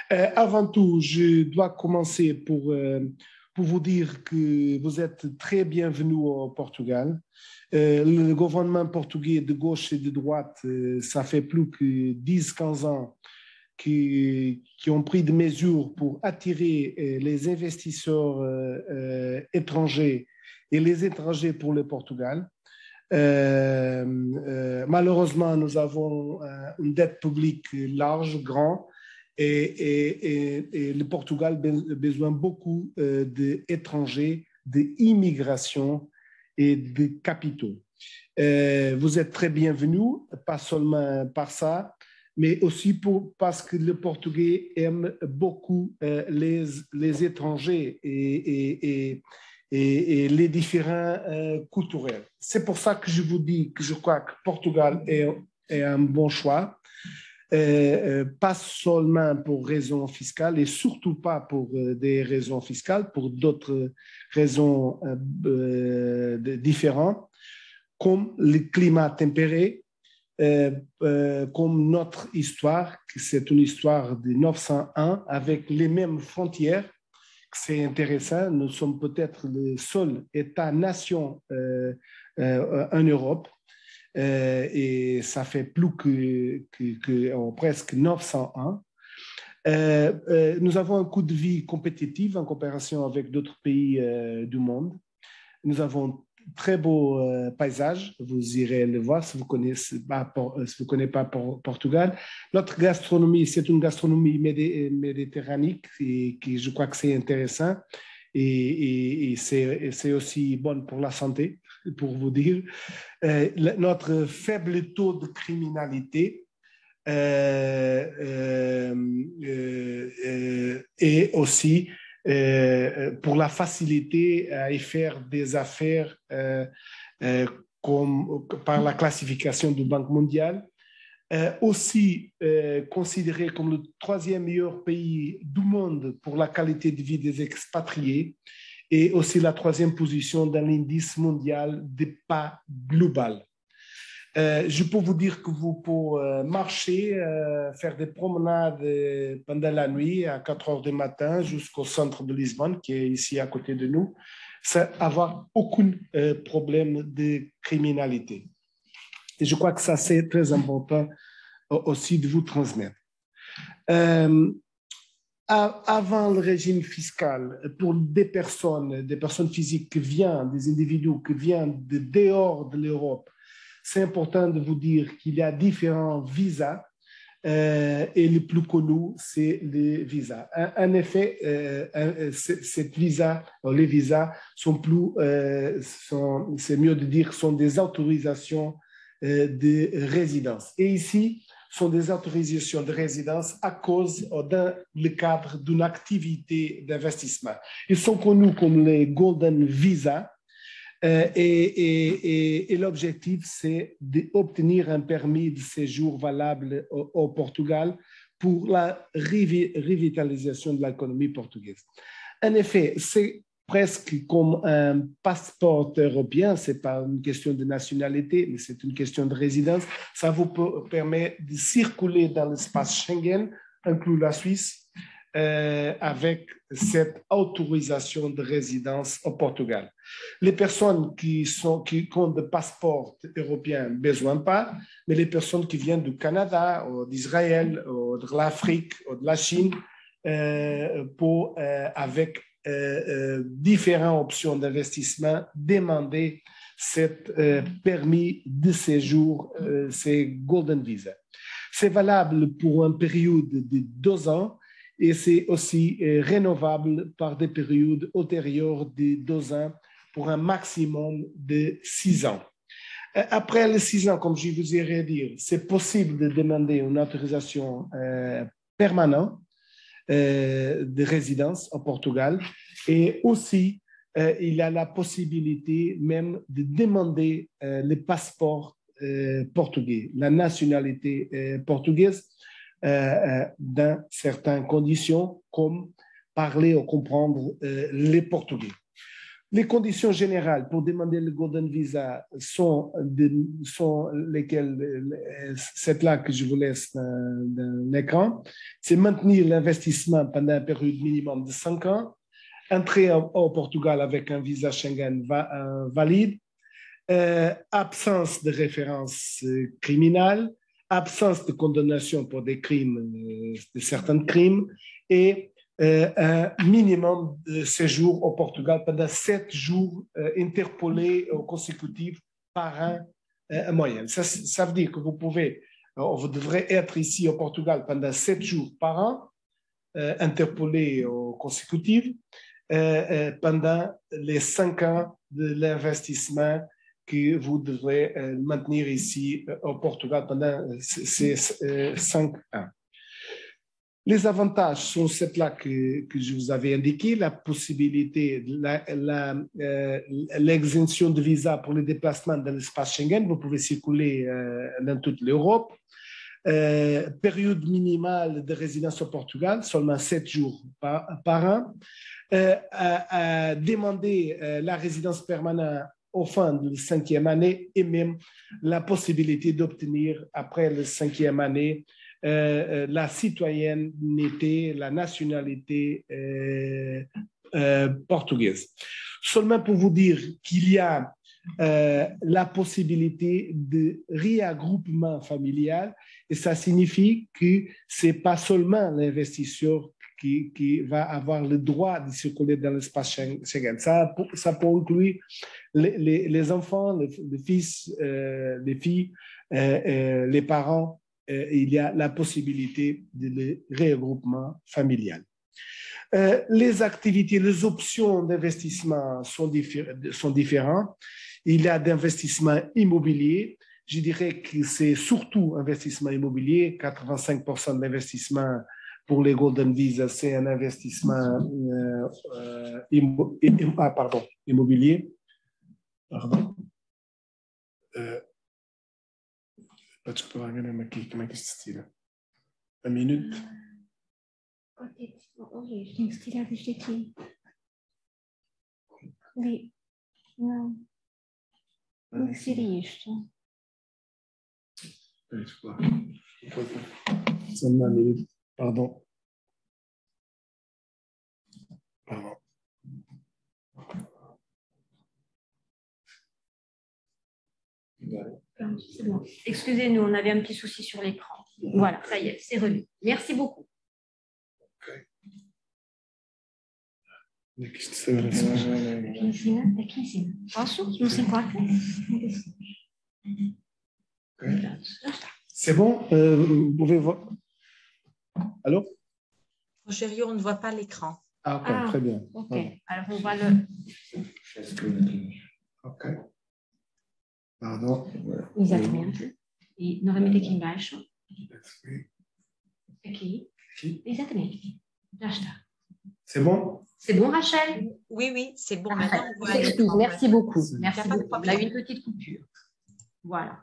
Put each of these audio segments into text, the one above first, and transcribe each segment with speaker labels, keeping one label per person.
Speaker 1: Avant tout, je dois commencer pour vous dire que vous êtes très bienvenus au Portugal. Le gouvernement portugais de gauche et de droite, ça fait plus que 10-15 ans qui ont pris des mesures pour attirer les investisseurs étrangers et les étrangers pour le Portugal. Malheureusement, nous avons une dette publique large, grande, et le Portugal a besoin beaucoup d'étrangers, d'immigration et de capitaux. Vous êtes très bienvenus, pas seulement par ça, mais aussi parce que le Portugais aime beaucoup les étrangers et les différents culturels. C'est pour ça que je vous dis que je crois que Portugal est un bon choix. Pas seulement pour raisons fiscales et surtout pas pour des raisons fiscales, pour d'autres raisons différentes, comme le climat tempéré, comme notre histoire, c'est une histoire de 901 avec les mêmes frontières. C'est intéressant, nous sommes peut-être le seul État-nation en Europe. Et ça fait plus que presque 900 ans. Nous avons un coût de vie compétitif en comparaison avec d'autres pays du monde. Nous avons très beaux paysages, vous irez le voir si vous connaissez pas, Portugal. Notre gastronomie, c'est une gastronomie méditerranéenne qui je crois que c'est intéressant et c'est aussi bon pour la santé, pour vous dire. Notre faible taux de criminalité et aussi pour la facilité à y faire des affaires comme, par la classification du Banque mondiale. Aussi considéré comme le troisième meilleur pays du monde pour la qualité de vie des expatriés et aussi la troisième position dans l'indice mondial des pas global. Je peux vous dire que vous pouvez marcher, faire des promenades pendant la nuit à 4 heures du matin jusqu'au centre de Lisbonne, qui est ici à côté de nous, sans avoir aucun problème de criminalité. Et je crois que ça, c'est très important aussi de vous transmettre. Avant le régime fiscal, pour des personnes physiques qui viennent, des individus qui viennent de dehors de l'Europe, c'est important de vous dire qu'il y a différents visas et le plus connu, c'est les visas. En effet, les visas sont plus, c'est mieux de dire, sont des autorisations de résidence. Et ici, sont des autorisations de résidence à cause dans le cadre d'une activité d'investissement. Ils sont connus comme les Golden Visa et l'objectif, c'est d'obtenir un permis de séjour valable au Portugal pour la revitalisation de l'économie portugaise. En effet, c'est presque comme un passeport européen, ce n'est pas une question de nationalité, mais c'est une question de résidence. Ça vous permet de circuler dans l'espace Schengen, inclus la Suisse, avec cette autorisation de résidence au Portugal. Les personnes qui ont des passeports européens, besoin pas, mais les personnes qui viennent du Canada, ou d'Israël, ou de l'Afrique, ou de la Chine, avec différentes options d'investissement, demander cette permis de séjour, c'est Golden Visa. C'est valable pour une période de 2 ans et c'est aussi rénovable par des périodes ultérieures de 2 ans pour un maximum de 6 ans. Après les 6 ans, comme je vous ai dit, c'est possible de demander une autorisation permanente de résidence au Portugal et aussi il y a la possibilité même de demander le passeport portugais, la nationalité portugaise dans certaines conditions comme parler ou comprendre les Portugais. Les conditions générales pour demander le Golden Visa sont lesquelles, c'est là que je vous laisse dans l'écran. C'est maintenir l'investissement pendant une période minimum de 5 ans, entrer au Portugal avec un visa Schengen valide, absence de référence criminelle, absence de condamnation pour des crimes, de certains crimes, et un minimum de séjour au Portugal pendant 7 jours interpolés consécutifs par an en moyenne. Ça veut dire que vous devrez être ici au Portugal pendant 7 jours par an, interpolés consécutifs, pendant les 5 ans de l'investissement que vous devrez maintenir ici au Portugal pendant ces 5 ans. Les avantages sont ceux-là que je vous avais indiqué, la possibilité, l'exemption de visa pour les déplacements dans l'espace Schengen, vous pouvez circuler dans toute l'Europe. Période minimale de résidence au Portugal, seulement 7 jours par an. À demander la résidence permanente au fin de la 5e année et même la possibilité d'obtenir après la 5e année la citoyenneté, la nationalité portugaise. Seulement pour vous dire qu'il y a la possibilité de réagroupement familial et ça signifie que ce n'est pas seulement l'investisseur qui va avoir le droit de circuler dans l'espace Schengen. Ça peut inclure les enfants, les fils, les filles, les parents. Il y a la possibilité de regroupement familial. Les activités, les options d'investissement sont différentes. Il y a d'investissement immobilier. Je dirais que c'est surtout investissement immobilier. 85% de l'investissement pour les Golden Visa, c'est un investissement immobilier. Pardon. Tu peux regarder comment est-ce que c'est là? Une minute.
Speaker 2: Ojej, tem que tirar isto aqui. Ali. Não. Como é que seria isto?
Speaker 1: Seulement une minute. Pardon. Pardon.
Speaker 2: C'est bon. Excusez-nous, on avait un petit souci sur l'écran. Voilà, ça y est, c'est revenu. Merci beaucoup. Aqui em cima, aqui em cima. Posso? Não se importa?
Speaker 1: C'est bon? Vous pouvez voir. Allô?
Speaker 3: Rogerio, on ne voit pas l'écran.
Speaker 1: Ah, ok, très bien.
Speaker 2: Ok, alors on va le...
Speaker 1: Ok. Pardon.
Speaker 2: Exatamente. E novamente aqui embaixo. Aqui. Exatamente. Já está.
Speaker 1: C'est bon?
Speaker 2: C'est bon, Rachel?
Speaker 3: Oui, oui, c'est bon. Maintenant, on voit
Speaker 2: l'écran. Merci beaucoup. Merci
Speaker 3: beaucoup.
Speaker 2: On a eu une petite coupure. Voilà.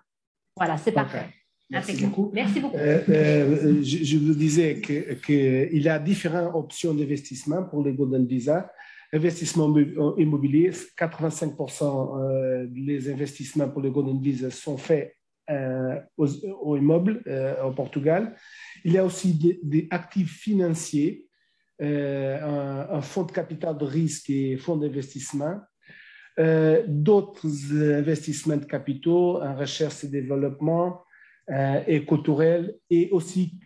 Speaker 2: Voilà, c'est parfait.
Speaker 1: Merci beaucoup.
Speaker 2: Merci beaucoup.
Speaker 1: Je vous disais qu'il y a différentes options d'investissement pour les Golden Visa. Investissement immobilier, 85% des investissements pour les Golden Visa sont faits au immeuble au Portugal. Il y a aussi des actifs financiers, un fonds de capital de risque et fonds d'investissement, d'autres investissements de capitaux en recherche et développement et culturel et aussi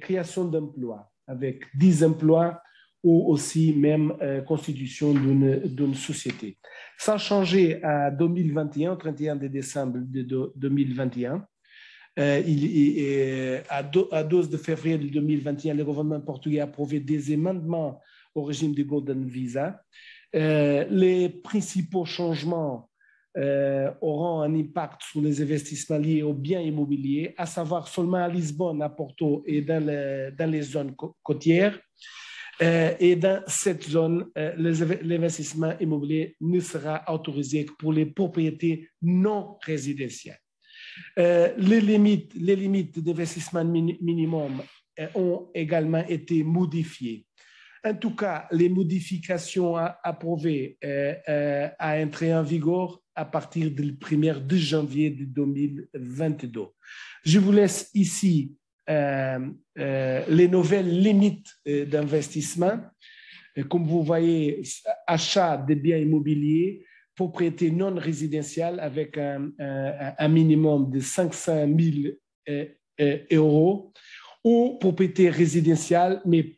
Speaker 1: création d'emplois avec 10 emplois ou aussi même constitution d'une société. Sans changer à 2021, 31 décembre 2021, à 12 de février 2021, le gouvernement portugais a approuvé des amendements au régime du Golden Visa. Les principaux changements auront un impact sur les investissements liés aux biens immobiliers, à savoir seulement à Lisbonne, à Porto et dans les zones côtières. Et dans cette zone, l'investissement immobilier ne sera autorisé que pour les propriétés non résidentielles. Les limites d'investissement minimum ont également été modifiées. En tout cas, les modifications approuvées à entrer en vigueur à partir du 1er de janvier de 2022. Je vous laisse ici les nouvelles limites d'investissement. Comme vous voyez, achat de biens immobiliers, propriété non résidentielle avec un minimum de 500 000 euros, ou propriété résidentielle, mais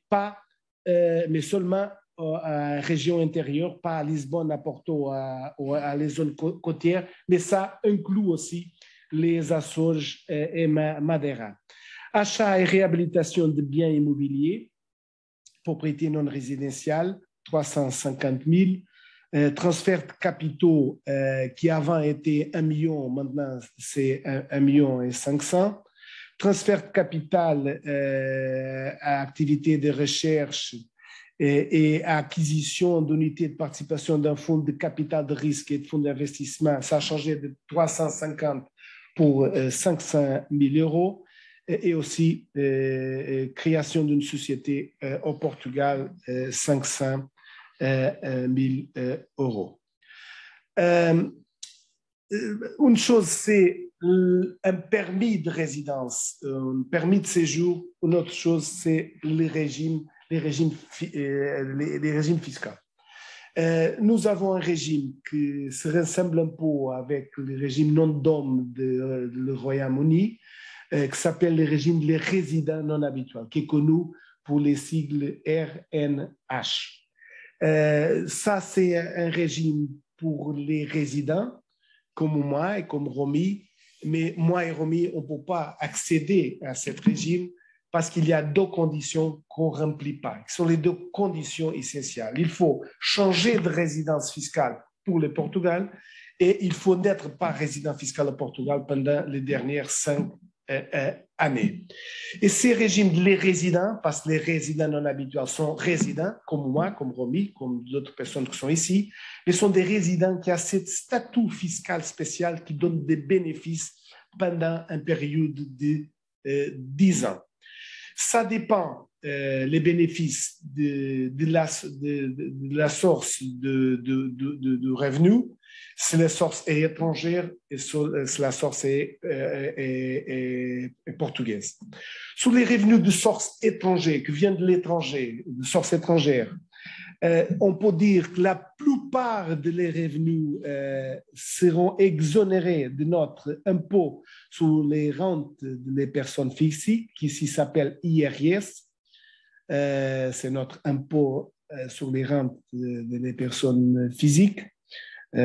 Speaker 1: seulement à région intérieure, pas à Lisbonne, à Porto, à les zones côtières, mais ça inclut aussi les Açores et Madeira. Achat et réhabilitation de biens immobiliers, propriété non résidentielle, 350 000. Transfert de capitaux qui avant était 1 million, maintenant c'est 1 million et 500. Transfert de capital à activité de recherche et à acquisition d'unités de participation d'un fonds de capital de risque et de fonds d'investissement, ça a changé de 350 pour 500 000 euros. Et aussi création d'une société au Portugal, 500 000 euros. Une chose, c'est un permis de résidence, un permis de séjour. Une autre chose, c'est les régimes fiscaux. Nous avons un régime qui se ressemble un peu avec le régime non-dom du Royaume-Uni, qui s'appelle le régime des résidents non habituels, qui est connu pour les sigles RNH. Ça, c'est un régime pour les résidents, comme moi et comme Romy, mais moi et Romy, on ne peut pas accéder à ce régime parce qu'il y a 2 conditions qu'on ne remplit pas, qui sont les 2 conditions essentielles. Il faut changer de résidence fiscale pour le Portugal et il faut n'être pas résident fiscal au Portugal pendant les dernières 5 années. Et ces régimes, les résidents, parce que les résidents non habituels sont résidents, comme moi, comme Romy, comme d'autres personnes qui sont ici, mais sont des résidents qui ont ce statut fiscal spécial qui donne des bénéfices pendant une période de 10 ans. Ça dépend, les bénéfices de la source de revenus. Si la source est étrangère et si la source est portugaise. Sur les revenus de source étrangère, qui viennent de l'étranger, de source étrangère, on peut dire que la plupart de les revenus seront exonérés de notre impôt sur les rentes des personnes physiques, qui ici s'appelle IRS. C'est notre impôt sur les rentes des personnes physiques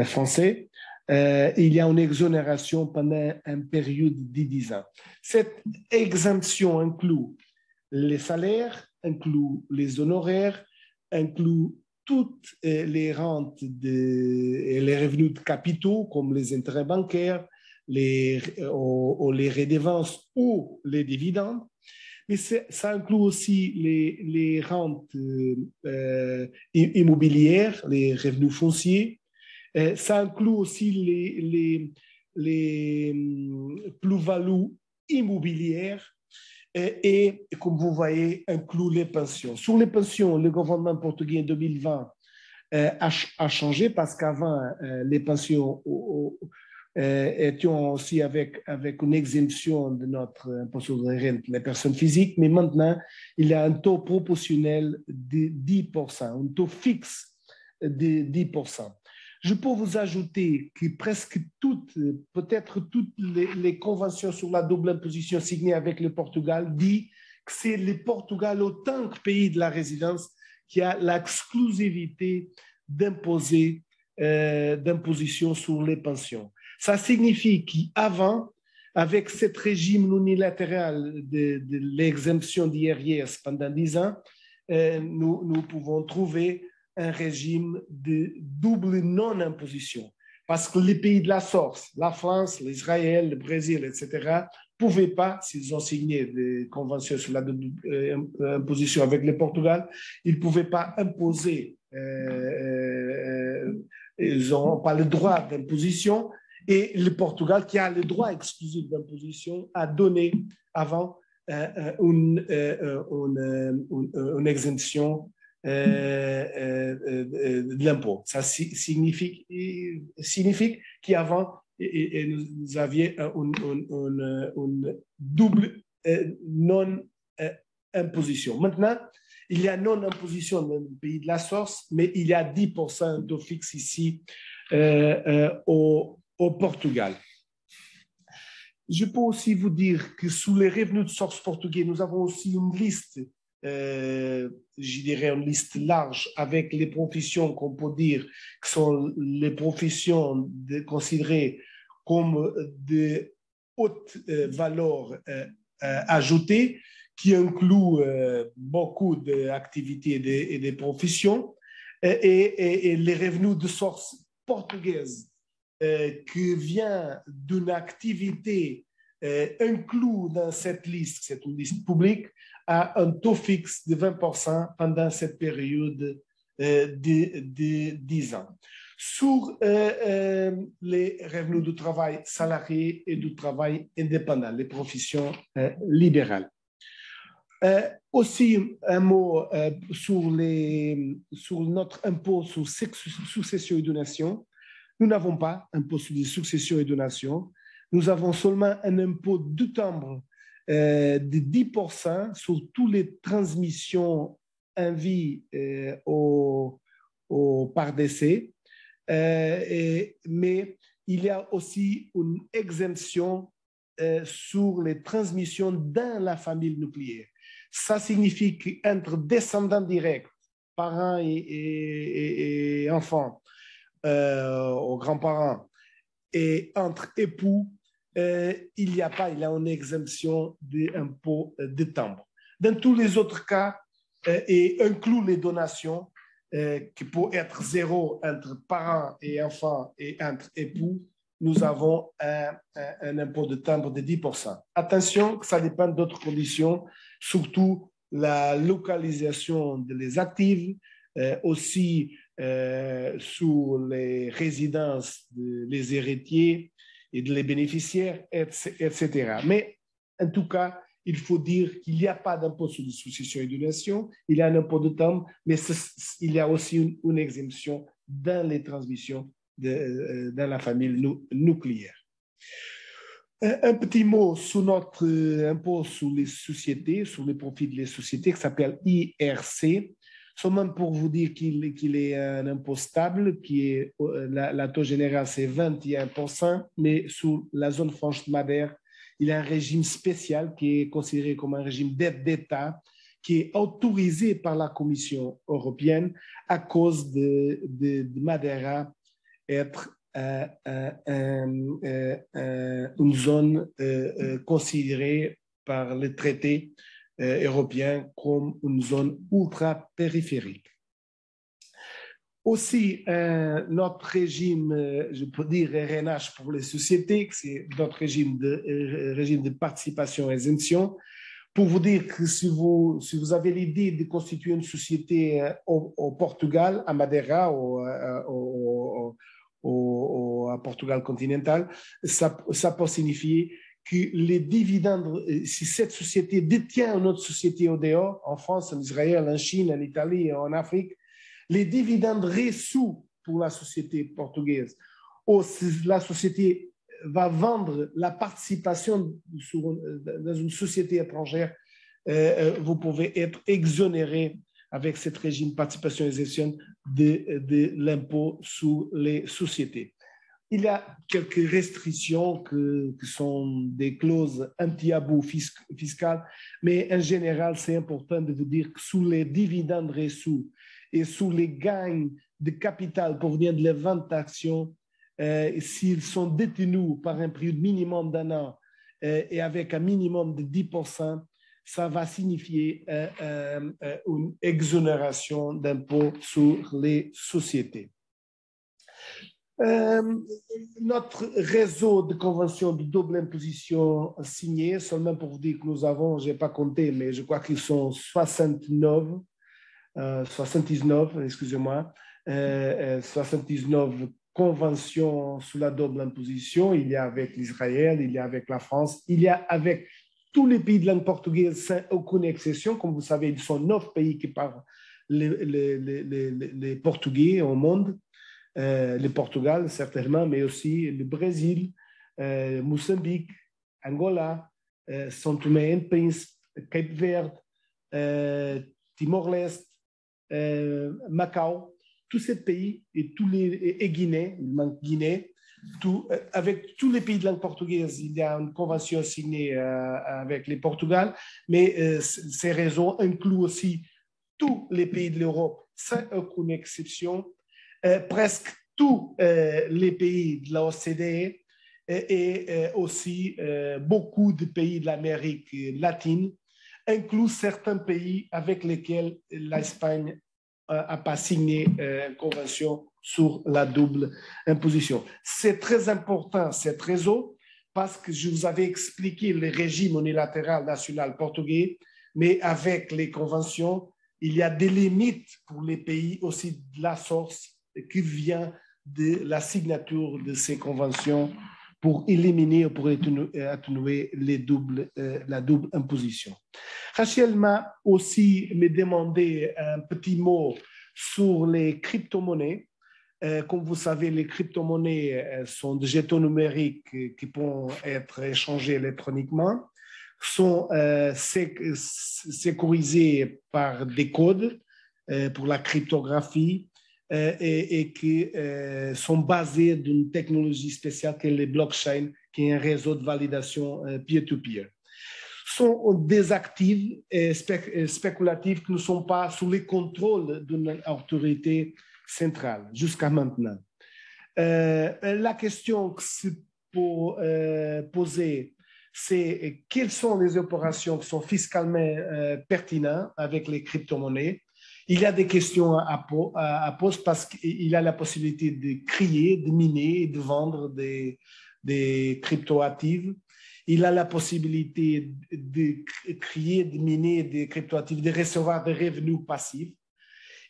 Speaker 1: français. Il y a une exonération pendant une période de 10 ans. Cette exemption inclut les salaires, inclut les honoraires, inclut toutes les rentes et les revenus de capitaux, comme les intérêts bancaires, les redevances ou les dividendes. Mais ça inclut aussi les rentes immobilières, les revenus fonciers. Ça inclut aussi les plus-values immobilières et, comme vous voyez, inclut les pensions. Sur les pensions, le gouvernement portugais en 2020 a changé parce qu'avant, les pensions étaient aussi avec une exemption de notre impôt sur les rentes, les personnes physiques, mais maintenant, il y a un taux proportionnel de 10%, un taux fixe de 10%. Je peux vous ajouter que presque peut-être toutes les conventions sur la double imposition signées avec le Portugal disent que c'est le Portugal, autant que pays de la résidence, qui a l'exclusivité d'imposition sur les pensions. Ça signifie qu'avant, avec ce régime unilatéral de l'exemption d'IRS pendant 10 ans, nous pouvons trouver un régime de double non-imposition. Parce que les pays de la source, la France, l'Israël, le Brésil, etc., ne pouvaient pas, s'ils ont signé des conventions sur la double imposition avec le Portugal, ils ne pouvaient pas imposer, ils n'ont pas le droit d'imposition, et le Portugal, qui a le droit exclusif d'imposition, a donné avant une exemption de l'impôt. Ça signifie qu'avant, nous avions une double non-imposition. Maintenant, il y a non-imposition dans le pays de la source, mais il y a 10% de fixe ici au Portugal. Je peux aussi vous dire que sous les revenus de source portugais, nous avons aussi une liste, je dirais une liste large, avec les professions qu'on peut dire que sont les professions considérées comme de haute valeur ajoutée, qui inclut beaucoup d'activités et de professions, et les revenus de source portugaise qui vient d'une activité inclus dans cette liste, c'est une liste publique, à un taux fixe de 20% pendant cette période de 10 ans. Sur les revenus du travail salarié et du travail indépendant, les professions libérales. Aussi, un mot sur notre impôt sur succession et donation. Nous n'avons pas un impôt sur les successions et donations. Nous avons seulement un impôt de timbre de 10% sur toutes les transmissions en vie par décès. Mais il y a aussi une exemption sur les transmissions dans la famille nucléaire. Ça signifie qu'entre descendants directs, parents et enfants, aux grands-parents, et entre époux, il y a une exemption d'impôt de timbre. Dans tous les autres cas, et inclut les donations, qui peut être zéro entre parents et enfants et entre époux, nous avons un impôt de timbre de 10%. Attention, ça dépend d'autres conditions, surtout la localisation des actifs, aussi sur les résidences des héritiers et des bénéficiaires, etc. Mais en tout cas, il faut dire qu'il n'y a pas d'impôt sur les successions et donations, il y a un impôt de timbre, mais il y a aussi une exemption dans les transmissions dans la famille nucléaire. Un petit mot sur notre impôt sur les sociétés, sur les profits des sociétés, qui s'appelle IRC. Seulement pour vous dire qu'il est un impôt stable, qui est la taux général c'est 21%, mais sous la zone franche de Madère, il y a un régime spécial qui est considéré comme un régime d'aide d'État, qui est autorisé par la Commission européenne à cause de Madeira être une zone considérée par les traités européens comme une zone ultra-périphérique. Aussi, notre régime, je peux dire RNH pour les sociétés, c'est notre régime de participation et exemption. Pour vous dire que si vous avez l'idée de constituer une société au Portugal, à Madeira, à Portugal continental, ça peut signifier que les dividendes, si cette société détient une autre société au dehors, en France, en Israël, en Chine, en Italie, en Afrique, les dividendes reçus pour la société portugaise, ou si la société va vendre la participation dans une société étrangère, vous pouvez être exonéré avec ce régime de participation et exemption de l'impôt sur les sociétés. Il y a quelques restrictions qui sont des clauses anti-abus fiscales, mais en général, c'est important de vous dire que sous les dividendes reçus et sous les gains de capital provenant de la vente d'actions, s'ils sont détenus par un période minimum d'un an et avec un minimum de 10%, ça va signifier une exonération d'impôt sur les sociétés. Notre réseau de conventions de double imposition signées, seulement pour vous dire que nous avons, je n'ai pas compté, mais je crois qu'ils sont 79, excusez-moi, 79 conventions sous la double imposition. Il y a avec l'Israël, il y a avec la France, il y a avec tous les pays de langue portugaise, sans aucune exception. Comme vous savez, ils sont 9 pays qui parlent les Portugais au monde. Le Portugal, certainement, mais aussi le Brésil, Moçambique, Angola, São Tomé et Príncipe, Cape Verde, Timor-Leste, Macao, tous ces pays et Guinée, il manque Guinée, avec tous les pays de langue portugaise, il y a une convention signée avec le Portugal, mais ces réseaux incluent aussi tous les pays de l'Europe, sans aucune exception, presque tous les pays de la OCDE et aussi beaucoup de pays de l'Amérique latine, incluent certains pays avec lesquels l'Espagne n'a pas signé une convention sur la double imposition. C'est très important, cet réseau, parce que je vous avais expliqué le régime unilatéral national portugais, mais avec les conventions, il y a des limites pour les pays aussi de la source qui vient de la signature de ces conventions pour éliminer ou pour atténuer la double imposition. Rachel m'a aussi demandé un petit mot sur les crypto-monnaies. Comme vous savez, les crypto-monnaies sont des jetons numériques qui peuvent être échangés électroniquement, sont sécurisés par des codes pour la cryptographie et qui sont basés d'une technologie spéciale qui est le blockchain, qui est un réseau de validation peer-to-peer. Sont des actifs spéculatifs qui ne sont pas sous le contrôle d'une autorité centrale jusqu'à maintenant. La question que c'est pour poser, c'est quelles sont les opérations qui sont fiscalement pertinentes avec les crypto-monnaies. Il y a des questions à poser parce qu'il y a la possibilité de créer, de miner et de vendre des crypto-actifs. Il a la possibilité de créer, de miner des crypto-actifs, de recevoir des revenus passifs.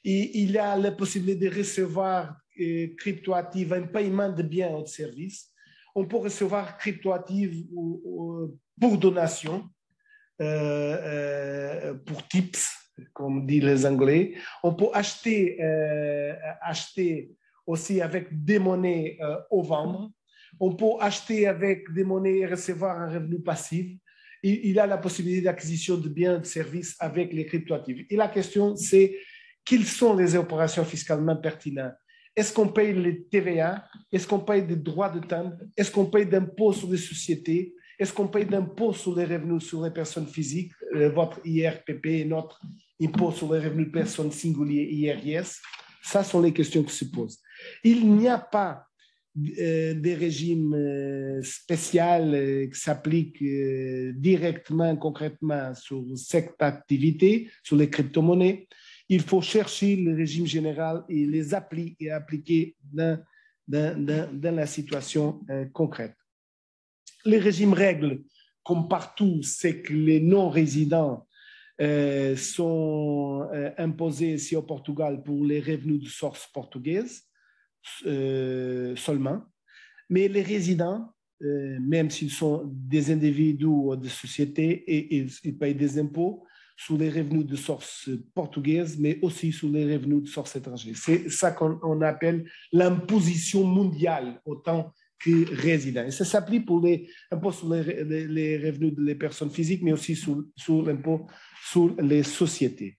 Speaker 1: Et il a la possibilité de recevoir crypto-actifs un paiement de biens ou de services. On peut recevoir crypto-actifs pour donation, pour tips, comme disent les Anglais. On peut acheter aussi avec des monnaies au vendre. On peut acheter avec des monnaies et recevoir un revenu passif. Il a la possibilité d'acquisition de biens et de services avec les cryptoactifs. Et la question, c'est quelles sont les opérations fiscalement pertinentes? Est-ce qu'on paye les TVA? Est-ce qu'on paye des droits de timbre? Est-ce qu'on paye d'impôts sur les sociétés? Est-ce qu'on paye d'impôts sur les revenus sur les personnes physiques, votre IRPP et notre impôt sur les revenus de personnes singulières, IRS? Ça sont les questions qui se posent. Il n'y a pas des régimes spéciaux qui s'appliquent directement, concrètement sur cette activité, sur les crypto-monnaies. Il faut chercher le régime général et les appliquer dans la situation concrète. Les régimes règles, comme partout, c'est que les non-résidents sont imposés ici au Portugal pour les revenus de source portugaise seulement, mais les résidents, même s'ils sont des individus ou des sociétés, ils payent des impôts sur les revenus de source portugaise, mais aussi sur les revenus de source étrangère. C'est ça qu'on appelle l'imposition mondiale autant que résidents. Et ça s'applique pour les impôts sur les revenus des personnes physiques, mais aussi sur l'impôt sur les sociétés.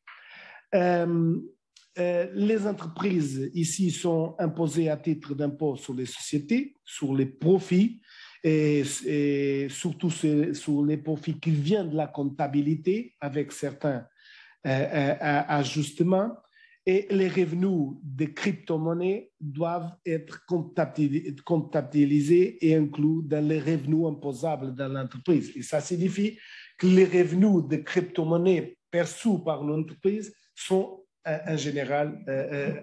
Speaker 1: Les entreprises ici sont imposées à titre d'impôt sur les sociétés, sur les profits, et surtout sur les profits qui viennent de la comptabilité avec certains ajustements. Et les revenus des crypto-monnaies doivent être comptabilisés et inclus dans les revenus imposables dans l'entreprise. Et ça signifie que les revenus de crypto-monnaies perçus par l'entreprise sont en général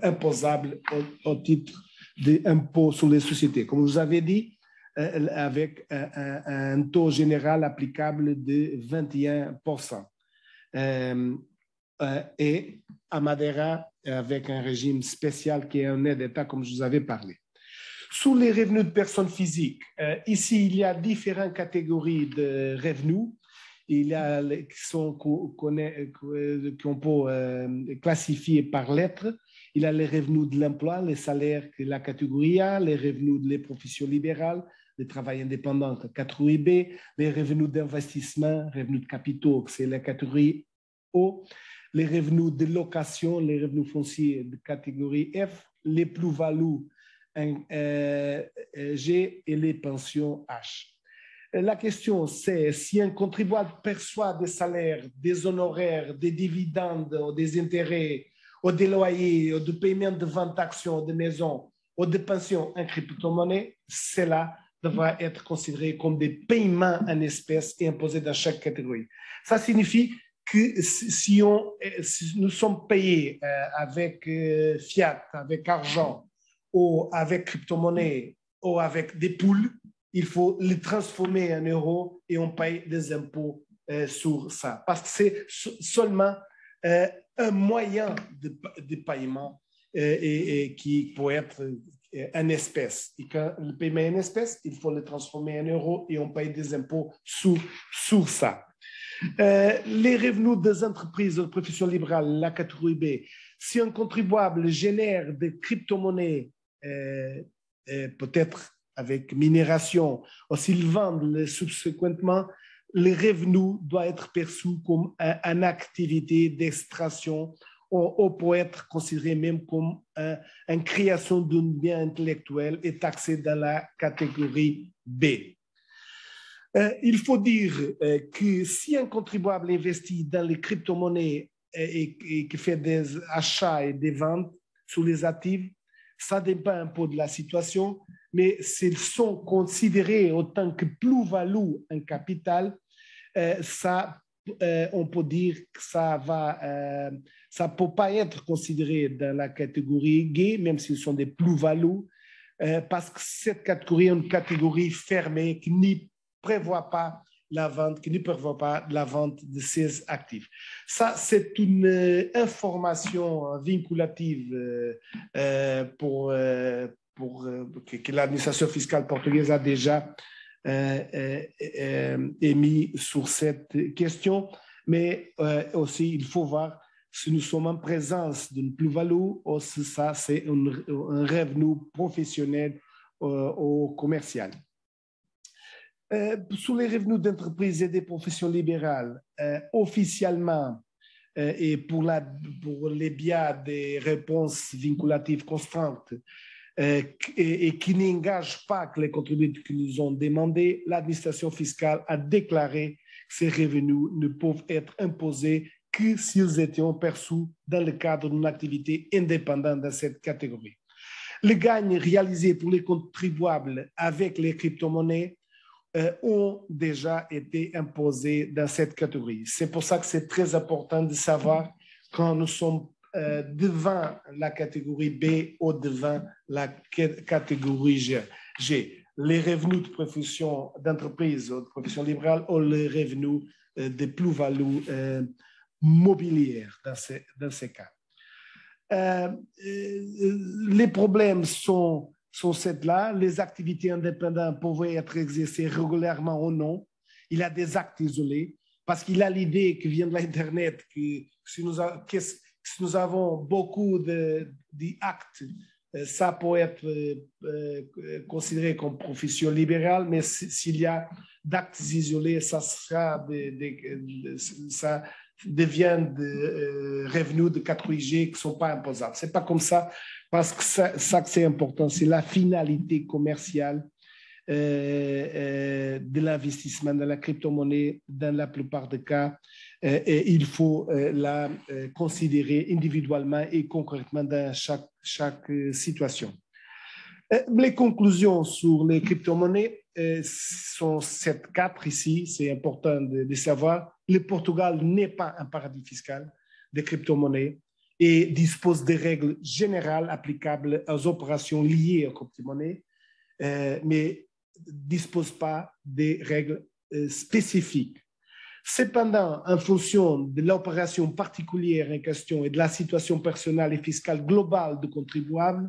Speaker 1: imposables au titre d'impôt sur les sociétés. Comme vous avez dit, avec un taux général applicable de 21%. Et à Madeira, avec un régime spécial qui est un aide d'État, comme je vous avais parlé. Sur les revenus de personnes physiques, ici, il y a différentes catégories de revenus. il y a qu'on peut classifier par lettres. Il y a les revenus de l'emploi, les salaires de la catégorie A, les revenus des professions libérales, le travail indépendant, catégorie B, les revenus d'investissement, revenus de capitaux, c'est la catégorie O, les revenus de location, les revenus fonciers de catégorie F, les plus-values G et les pensions H. La question, c'est si un contribuable perçoit des salaires, des honoraires, des dividendes, ou des intérêts, ou des loyers, ou de paiement de vente d'actions, de maisons, ou de pensions en crypto-monnaie, cela devra être considéré comme des paiements en espèces et imposés dans chaque catégorie. Ça signifie que si nous sommes payés avec fiat, avec argent, ou avec crypto-monnaie, ou avec des poules, il faut les transformer en euros et on paye des impôts sur ça. Parce que c'est seulement un moyen de paiement qui peut être en espèces. Et quand le paiement est en espèces, il faut le transformer en euros et on paye des impôts sur ça. Les revenus des entreprises de profession libérale, la catégorie B, si un contribuable génère des crypto-monnaies, peut-être avec minération, ou s'ils vendent subséquemment, les revenus doivent être perçus comme une activité d'extraction ou peut être considéré même comme une création d'un bien intellectuel et taxé dans la catégorie B. Il faut dire que si un contribuable investit dans les crypto-monnaies et qui fait des achats et des ventes sur les actifs, ça dépend un peu de la situation, mais s'ils sont considérés autant que plus-value en capital, on peut dire que ça peut pas être considéré dans la catégorie G, même s'ils sont des plus-values, parce que cette catégorie est une catégorie fermée qui n'y prévoit pas la vente, qui ne prévoit pas la vente de ces actifs. Ça, c'est une information vinculative que l'administration fiscale portugaise a déjà émis sur cette question, mais aussi il faut voir si nous sommes en présence d'une plus-value ou si ça c'est un revenu professionnel ou commercial. Sur les revenus d'entreprises et des professions libérales, officiellement, et pour les biais des réponses vinculatives constantes et qui n'engagent pas les contribuables qui nous ont demandé, l'administration fiscale a déclaré que ces revenus ne peuvent être imposés que s'ils étaient perçus dans le cadre d'une activité indépendante dans cette catégorie. Les gains réalisés pour les contribuables avec les crypto-monnaies ont déjà été imposés dans cette catégorie. C'est pour ça que c'est très important de savoir quand nous sommes devant la catégorie B ou devant la catégorie G. Les revenus de profession d'entreprise ou de profession libérale ou les revenus de plus-value mobilière dans ces cas. Les problèmes sont celles-là. Les activités indépendantes peuvent être exercées régulièrement ou non. Il y a des actes isolés parce qu'il a l'idée qui vient de l'Internet que si nous avons beaucoup d'actes, ça peut être considéré comme profession libérale, mais s'il y a d'actes isolés, ça devient des revenus de catégorie G qui ne sont pas imposables. Ce n'est pas comme ça, parce que ça c'est important, c'est la finalité commerciale de l'investissement dans la crypto-monnaie dans la plupart des cas. Et il faut la considérer individuellement et concrètement dans chaque situation. Les conclusions sur les crypto-monnaies sont 4 ici, c'est important de savoir. Le Portugal n'est pas un paradis fiscal des crypto-monnaies et dispose des règles générales applicables aux opérations liées aux crypto-monnaies, mais ne dispose pas des règles spécifiques. Cependant, en fonction de l'opération particulière en question et de la situation personnelle et fiscale globale du contribuable,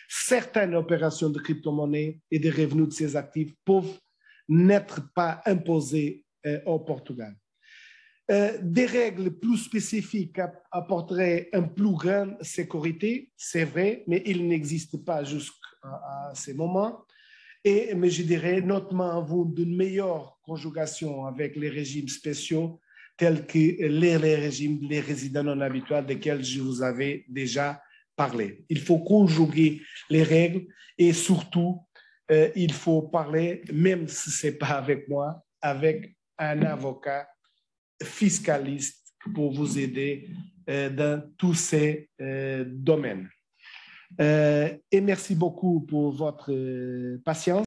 Speaker 1: certaines opérations de crypto-monnaie et des revenus de ces actifs peuvent n'être pas imposées au Portugal. Des règles plus spécifiques apporteraient une plus grande sécurité, c'est vrai, mais il n'existe pas jusqu'à ce moment. Mais je dirais notamment d'une meilleure conjugation avec les régimes spéciaux tels que les régimes, les résidents non habituels desquels je vous avais déjà parlé. Il faut conjuguer les règles et surtout, il faut parler, même si ce n'est pas avec moi, avec un avocat fiscaliste pour vous aider dans tous ces domaines. Et merci beaucoup pour votre patience.